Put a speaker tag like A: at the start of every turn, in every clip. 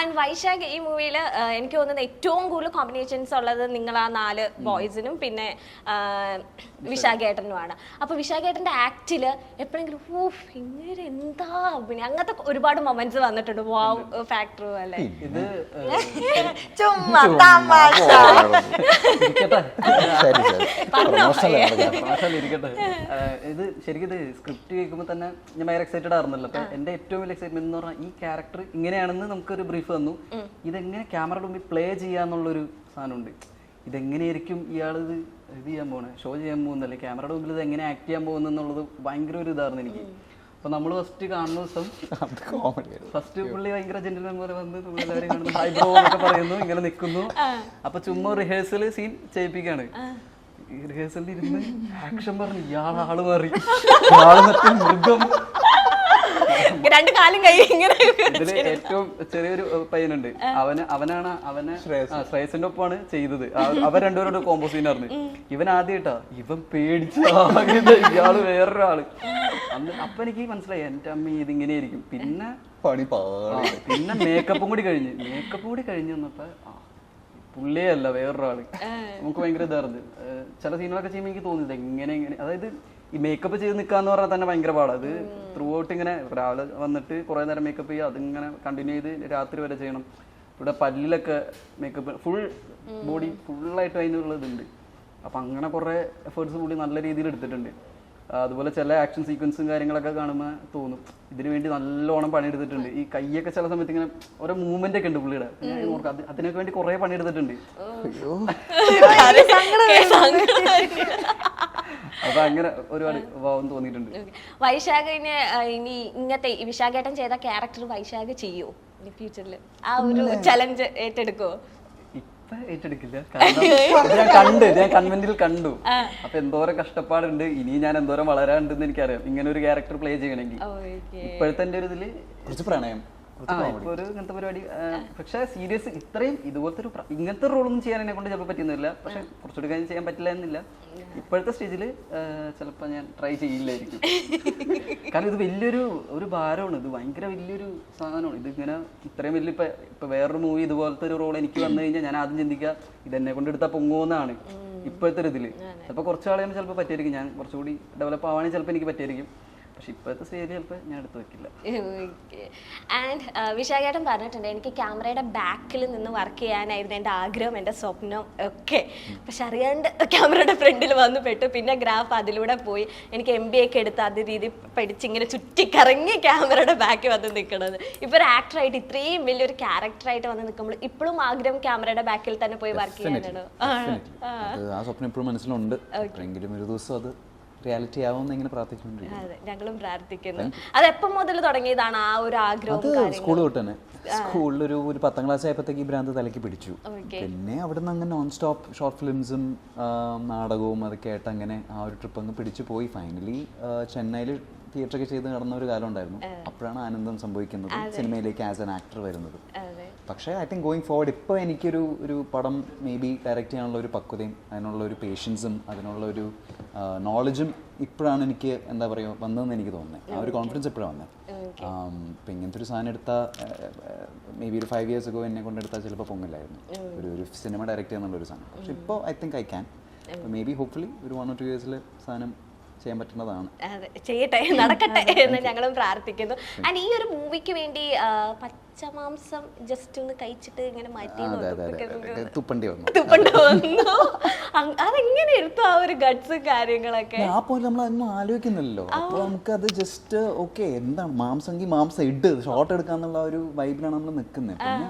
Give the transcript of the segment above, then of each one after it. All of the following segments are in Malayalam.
A: ആൻഡ് വൈശാഖ് ഈ മൂവിയിൽ എനിക്ക് തോന്നുന്നത് ഏറ്റവും കൂടുതൽ കോമ്പിനേഷൻസ് ഉള്ളത് നിങ്ങൾ ആ 4 ബോയ്സിനും പിന്നെ വിശാഖ് ഏട്ടനുമാണ്. അപ്പൊ വിശാഖ് ഏട്ടന്റെ ആക്ടില് എപ്പോഴെങ്കിലും ഇങ്ങനെ എന്താ പിന്നെ അങ്ങനത്തെ ഒരുപാട് മൊമെന്റ്സ് വന്നിട്ടുണ്ട്. വാവ് ഫാക്ടർ അല്ലേ
B: ഇത്
A: ചുമ്മാ തമാശ
B: ഇരിക്കട്ടെ. ഇത് ശരിക്കും ഇത് സ്ക്രിപ്റ്റ് കേൾക്കുമ്പോൾ തന്നെ ഞാൻ ഭയങ്കര എക്സൈറ്റഡ് ആയിരുന്നല്ലോ. അപ്പൊ എന്റെ ഏറ്റവും വലിയ എക്സൈറ്റ്മെന്റ് എന്ന് പറഞ്ഞാൽ ഈ ക്യാരക്ടർ ഇങ്ങനെയാണെന്ന് നമുക്കൊരു ബ്രീഫ് തന്നു. ഇതെങ്ങനെ ക്യാമറയുടെ മുമ്പിൽ പ്ലേ ചെയ്യാന്നുള്ളൊരു സാധനമുണ്ട്. ഇതെങ്ങനെയായിരിക്കും ഇയാൾ ഇത് ചെയ്യാൻ പോണേ, ഷോ ചെയ്യാൻ പോകുന്നല്ലേ, ക്യാമറയുടെ മുമ്പിൽ ഇത് എങ്ങനെ ആക്ട് ചെയ്യാൻ പോകുന്നുള്ളത് ഭയങ്കര ഒരു ഇതായിരുന്നു എനിക്ക്. അപ്പൊ നമ്മൾ ഫസ്റ്റ് കാണുന്ന ദിവസം ഫസ്റ്റ് പുള്ളി ഭയങ്കര ജെന്റിൽമാൻ പോലെ വന്ന് എല്ലാവരും കാണുന്നു, ഹൈ ബ്രോ എന്നൊക്കെ പറയുന്നു, ഇങ്ങനെ നിൽക്കുന്നു. അപ്പൊ ചുമ്മാ റിഹേഴ്സൽ സീൻ ചെയ്യിപ്പിക്കാണ്. ഈ റിഹേഴ്സലിൽ ഇരുന്ന് ആക്ഷൻ പറഞ്ഞു ഇയാളാള് മാറി, ഇയാള് മറ്റേ മൃഗം.
A: രണ്ട് കാലും കൈ ഇങ്ങനെ.
B: ഇതില് ഏറ്റവും ചെറിയൊരു പയ്യനുണ്ട്, അവനെ ശ്രേയസിന്റെ ഒപ്പമാണ് ചെയ്തത്. അവർ രണ്ടുപേരോട് കോമ്പോ സീനായിരുന്നു. ഇവൻ ആദ്യമായിട്ടാ, ഇവൻ പേടിച്ച ഇയാള് വേറൊരാള്. അപ്പൊ എനിക്ക് മനസ്സിലായി എന്റെ അമ്മ ഇതിങ്ങനെയായിരിക്കും. പിന്നെ മേക്കപ്പും കൂടി കഴിഞ്ഞ് വന്നപ്പോ പുള്ളിയല്ല വേറൊരാള്. നമുക്ക് ഭയങ്കര ഇതായിരുന്നു. ചില സീനുകളൊക്കെ ചെയ്യുമ്പോൾ എനിക്ക് തോന്നിയത് എങ്ങനെ അതായത് ഈ മേക്കപ്പ് ചെയ്ത് നിൽക്കാന്ന് പറഞ്ഞാൽ തന്നെ ഭയങ്കര പാടാണ്. അത് ത്രൂ ഔട്ട് ഇങ്ങനെ രാവിലെ വന്നിട്ട് കുറേ നേരം മേക്കപ്പ് ചെയ്യുക, അതിങ്ങനെ കണ്ടിന്യൂ ചെയ്ത് രാത്രി വരെ ചെയ്യണം. ഇവിടെ പല്ലിലൊക്കെ മേക്കപ്പ് ഫുൾ ബോഡി ഫുള്ളായിട്ട് അതിനുള്ളതുണ്ട്. അപ്പം അങ്ങനെ കുറേ എഫേർട്സ് കൂടി നല്ല രീതിയിൽ എടുത്തിട്ടുണ്ട്. അതുപോലെ ചില ആക്ഷൻ സീക്വൻസും കാര്യങ്ങളൊക്കെ കാണുമ്പോൾ തോന്നും ഇതിനു വേണ്ടി നല്ലോണം പണിയെടുത്തിട്ടുണ്ട്. ഈ കൈയൊക്കെ ചില സമയത്ത് ഇങ്ങനെ ഓരോ മൂവ്മെന്റ് ഒക്കെ ഉണ്ട് പുള്ളിയുടെ. അതിനൊക്കെ വേണ്ടി കുറേ പണിയെടുത്തിട്ടുണ്ട്. അപ്പൊ അങ്ങനെ ഒരുപാട് ഭാവം തോന്നിയിട്ടുണ്ട്.
A: വൈശാഖിന് ഇനി ഇങ്ങനത്തെ വിശാഖേട്ടൻ ചെയ്ത ക്യാരക്ടർ വൈശാഖ് ചെയ്യോ ഫ്യൂച്ചറിൽ? ആ ഒരു ചലഞ്ച് ഏറ്റെടുക്കോ?
B: ഇപ്പൊ ഏറ്റെടുക്കില്ല, കാരണം ഞാൻ കൺവെന്റിൽ കണ്ടു. അപ്പൊ എന്തോരം കഷ്ടപ്പാടുണ്ട്, ഇനി ഞാൻ എന്തോരം വളരാനുണ്ടെന്ന് എനിക്കറിയാം ഇങ്ങനെ ഒരു ക്യാരക്ടർ പ്ലേ ചെയ്യണമെങ്കിൽ. ഇപ്പോഴത്തെ എന്റെ ഒരു ഇതില് കുറച്ച് പ്രണയം ഇപ്പൊ ഒരു ഇങ്ങനത്തെ പരിപാടി. പക്ഷെ സീരിയസ് ഇത്രയും ഇതുപോലത്തെ ഇങ്ങനത്തെ റോളൊന്നും ചെയ്യാൻ എന്നെ കൊണ്ട് ചിലപ്പോൾ പറ്റുന്നില്ല. പക്ഷെ കുറച്ചുകൂടി കഴിഞ്ഞ് ചെയ്യാൻ പറ്റില്ല എന്നില്ല. ഇപ്പോഴത്തെ സ്റ്റേജിൽ ചിലപ്പോൾ ഞാൻ ട്രൈ ചെയ്യില്ലായിരിക്കും. കാരണം ഇത് വലിയൊരു ഭാരമാണ്, ഇത് ഭയങ്കര വലിയൊരു സാധനമാണ്. ഇതിങ്ങനെ ഇത്രയും വലിയ ഇപ്പൊ വേറൊരു മൂവി ഇതുപോലത്തെ ഒരു റോൾ എനിക്ക് വന്നു കഴിഞ്ഞാൽ ഞാൻ ആദ്യം ചിന്തിക്കുക ഇതെന്നെ കൊണ്ട് എടുത്താൽ പൊങ്ങുമെന്നാണ്. ഇപ്പോഴത്തെ ഒരു ഇതില് ചിലപ്പോൾ കുറച്ച് ആളെയും ചിലപ്പോൾ പറ്റിയായിരിക്കും, ഞാൻ കുറച്ചുകൂടി ഡെവലപ്പ് ആവാണെങ്കിൽ ചിലപ്പോൾ എനിക്ക് പറ്റിയായിരിക്കും. പക്ഷെ ഇപ്പോഴത്തെ സ്റ്റേജിൽ ചിലപ്പോൾ ഞാൻ എടുത്ത് വെക്കില്ല.
A: ആൻഡ് വിശാഖേട്ടൻ പറഞ്ഞിട്ടുണ്ട് എനിക്ക് ക്യാമറയുടെ ബാക്കിൽ നിന്ന് വർക്ക് ചെയ്യാനായിരുന്നു എൻ്റെ ആഗ്രഹം, എൻ്റെ സ്വപ്നം ഒക്കെ. പക്ഷെ അറിയാണ്ട് ക്യാമറയുടെ ഫ്രണ്ടിൽ വന്ന് പെട്ടു. പിന്നെ ഗ്രാഫ് അതിലൂടെ പോയി എനിക്ക് MBA ഒക്കെ എടുത്ത് അതേ രീതി പഠിച്ച് ഇങ്ങനെ ചുറ്റിക്കറങ്ങി ക്യാമറയുടെ ബാക്കിൽ വന്ന് നിൽക്കണത്. ഇപ്പോൾ ഒരു ആക്ടറായിട്ട് ഇത്രയും വലിയൊരു ക്യാരക്ടറായിട്ട് വന്ന് നിൽക്കുമ്പോൾ ഇപ്പോഴും ആഗ്രഹം ക്യാമറയുടെ ബാക്കിൽ തന്നെ പോയി വർക്ക് ചെയ്യാനാണോ?
C: ആ സ്വപ്നം ഇപ്പോഴും മനസ്സിലുണ്ട്. എങ്കിലും ഒരു ദിവസം അത് റിയാലിറ്റി ആവുമെന്ന് ഇങ്ങനെ പ്രാർത്ഥിക്കുന്നുണ്ട്.
A: അതെ, ഞങ്ങളും പ്രാർത്ഥിക്കുന്നു. അത് എപ്പം മുതൽ തുടങ്ങിയതാണ് ആ ഒരു ആഗ്രഹം?
C: സ്കൂൾ തൊട്ട് തന്നെ. സ്കൂളിൽ ഒരു 10ാം ക്ലാസ് ആയപ്പോഴത്തേക്ക് ഈ ഭ്രാന്ത് തലയ്ക്ക് പിടിച്ചു. പിന്നെ അവിടെ നിന്ന് അങ്ങനെ നോൺ സ്റ്റോപ്പ് ഷോർട്ട് ഫിലിംസും നാടകവും അതൊക്കെ ആയിട്ട് അങ്ങനെ ആ ഒരു ട്രിപ്പ് അങ്ങ് പിടിച്ചു പോയി. ഫൈനലി ചെന്നൈയിൽ തിയേറ്ററൊക്കെ ചെയ്ത് നടന്ന ഒരു കാലം ഉണ്ടായിരുന്നു. അപ്പോഴാണ് ആനന്ദം സംഭവിക്കുന്നത്, സിനിമയിലേക്ക് ആസ് ആൻ ആക്ടർ വരുന്നത്. പക്ഷേ ഐ തിങ്ക് ഗോയിങ് ഫോർവേഡ് ഇപ്പോൾ എനിക്കൊരു പടം മേ ബി ഡയറക്റ്റ് ചെയ്യാനുള്ള ഒരു പക്വതയും അതിനുള്ള ഒരു പേഷ്യൻസും അതിനുള്ള ഒരു നോളജും ഇപ്പോഴാണ് എനിക്ക് എന്താ പറയുക വന്നതെന്ന് എനിക്ക് തോന്നുന്നത്. ആ ഒരു കോൺഫിഡൻസ് എപ്പോഴാണ് വന്നത്. ഇപ്പം ഇങ്ങനത്തെ ഒരു സാധനം എടുത്താൽ മേ ബി ഒരു 5 years ago എന്നെ കൊണ്ടെടുത്താൽ ചിലപ്പോൾ പൊങ്ങില്ലായിരുന്നു ഒരു സിനിമ ഡയറക്റ്റ് ചെയ്യാന്നുള്ളൊരു സാധനം. പക്ഷെ ഇപ്പോൾ I think I can. May be hopefully ഒരു 1 or 2 years സാധനം ചെയ്യാൻ പറ്റുന്നതാണ്.
A: അതെ, ചെയ്യട്ടെ, നടക്കട്ടെ എന്ന് ഞങ്ങളും പ്രാർത്ഥിക്കുന്നു. ആൻഡ് ഈ ഒരു മൂവിക്ക് വേണ്ടി പച്ചമാംസം ജസ്റ്റ് ഒന്ന് കഴിച്ചിട്ട് ഇങ്ങനെ മാറ്റി
C: തുപ്പണ്ടി വന്നു.
A: അതെങ്ങനെ എടുത്തു ആ ഒരു ഗട്ട്സ് കാര്യങ്ങളൊക്കെ?
C: ആ പോലെ നമ്മൾ അതൊന്നും ആലോചിക്കുന്നില്ലല്ലോ. അപ്പോൾ നമുക്കത് ജസ്റ്റ് ഓക്കെ എന്താണ് മാംസമെങ്കിൽ മാംസം ഇട്ട് ഷോർട്ട് എടുക്കാന്നുള്ള ഒരു വൈബിലാണ് നമ്മൾ നിൽക്കുന്നത്. പിന്നെ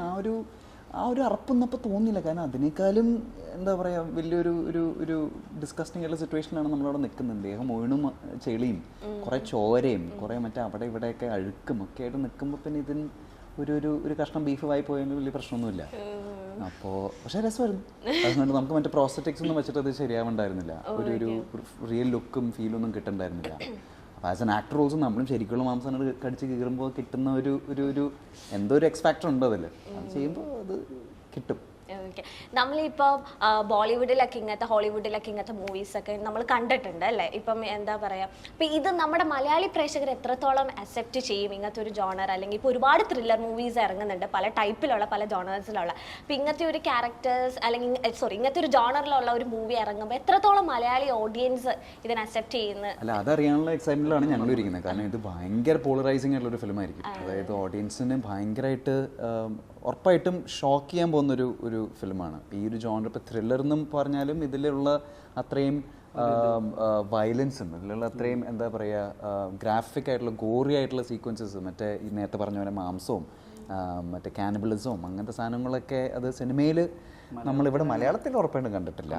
C: ആ ഒരു അറപ്പൊന്നും അപ്പോൾ തോന്നില്ല. കാരണം അതിനേക്കാളും എന്താ പറയുക വലിയൊരു ഡിസ്കസ്റ്റിംഗ് ആയിട്ടുള്ള സിറ്റുവേഷനിലാണ് നമ്മളവിടെ നിൽക്കുന്നത്. ദേഹം മുഴുവനും ചെളിയും കുറേ ചോരയും കുറേ മറ്റേ അവിടെ ഇവിടെയൊക്കെ അഴുക്കും ഒക്കെ ആയിട്ട് നിൽക്കുമ്പോൾ പിന്നെ ഇതിന് ഒരു കഷ്ണം ബീഫ് വായി പോയെങ്കിൽ വലിയ പ്രശ്നമൊന്നുമില്ല. അപ്പോൾ പക്ഷേ രസമായിരുന്നു. അതുകൊണ്ട് നമുക്ക് മറ്റേ പ്രോസ്തറ്റിക്സ് ഒന്നും വെച്ചിട്ട് അത് ശരിയാവുണ്ടായിരുന്നില്ല. ഒരു റിയൽ ലുക്കും ഫീലൊന്നും കിട്ടുന്നുണ്ടായിരുന്നില്ല. അപ്പോൾ ആസ് എൻ ആക്ടർ ഓൾസോ നമ്മളും ശരിക്കുള്ള മാംസം കടിച്ച് കീറുമ്പോൾ കിട്ടുന്ന ഒരു എന്തോ ഒരു എക്സ് ഫാക്ടർ ഉണ്ട് അതിൽ. അത് ചെയ്യുമ്പോൾ അത് കിട്ടും.
A: ഓക്കെ. നമ്മളിപ്പോൾ ബോളിവുഡിലൊക്കെ ഇങ്ങനത്തെ ഹോളിവുഡിലൊക്കെ ഇങ്ങനത്തെ മൂവീസൊക്കെ നമ്മൾ കണ്ടിട്ടുണ്ട് അല്ലേ? ഇപ്പം എന്താ പറയുക, ഇപ്പം ഇത് നമ്മുടെ മലയാളി പ്രേക്ഷകർ എത്രത്തോളം അക്സെപ്റ്റ് ചെയ്യും ഇങ്ങനത്തെ ഒരു ജോണർ? അല്ലെങ്കിൽ ഇപ്പോൾ ഒരുപാട് ത്രില്ലർ മൂവീസ് ഇറങ്ങുന്നുണ്ട്, പല ടൈപ്പിലുള്ള പല ജോണേഴ്സിലുള്ള. അപ്പം ഇങ്ങനത്തെ ഒരു ക്യാരക്ടേഴ്സ് അല്ലെങ്കിൽ ഇങ്ങനത്തെ ഒരു ജോണറിലുള്ള ഒരു മൂവി ഇറങ്ങുമ്പോൾ എത്രത്തോളം മലയാളി ഓഡിയൻസ് ഇതിനെ അക്സെപ്റ്റ് ചെയ്യുന്നത്?
C: അല്ല, അതറിയാനുള്ള എക്സൈറ്റ്മെന്റിലാണ് ഞങ്ങൾ ഇരിക്കുന്നത്. കാരണം ഇത് ഭയങ്കര പോളറൈസിങ് ആയിട്ടുള്ള ഒരു ഫിലിമായിരിക്കും. അതായത് ഓഡിയൻസിന് ഭയങ്കരമായിട്ട് ഉറപ്പായിട്ടും ഷോക്ക് ചെയ്യാൻ പോകുന്ന ഒരു ഫിലിമാണ്. ഈ ഒരു ജോണർ ഇപ്പോൾ ത്രില്ലർ എന്നും പറഞ്ഞാലും ഇതിലുള്ള അത്രയും വയലൻസും ഇതിലുള്ള അത്രയും എന്താ പറയുക ഗ്രാഫിക് ആയിട്ടുള്ള ഗോറി ആയിട്ടുള്ള സീക്വൻസസ്, മറ്റേ ഈ നേരത്തെ പറഞ്ഞ പോലെ മാംസവും മറ്റേ കാനിബിളിസവും അങ്ങനത്തെ സാധനങ്ങളൊക്കെ അത് സിനിമയിൽ നമ്മളിവിടെ മലയാളത്തിൽ ഉറപ്പായിട്ടും കണ്ടിട്ടില്ല.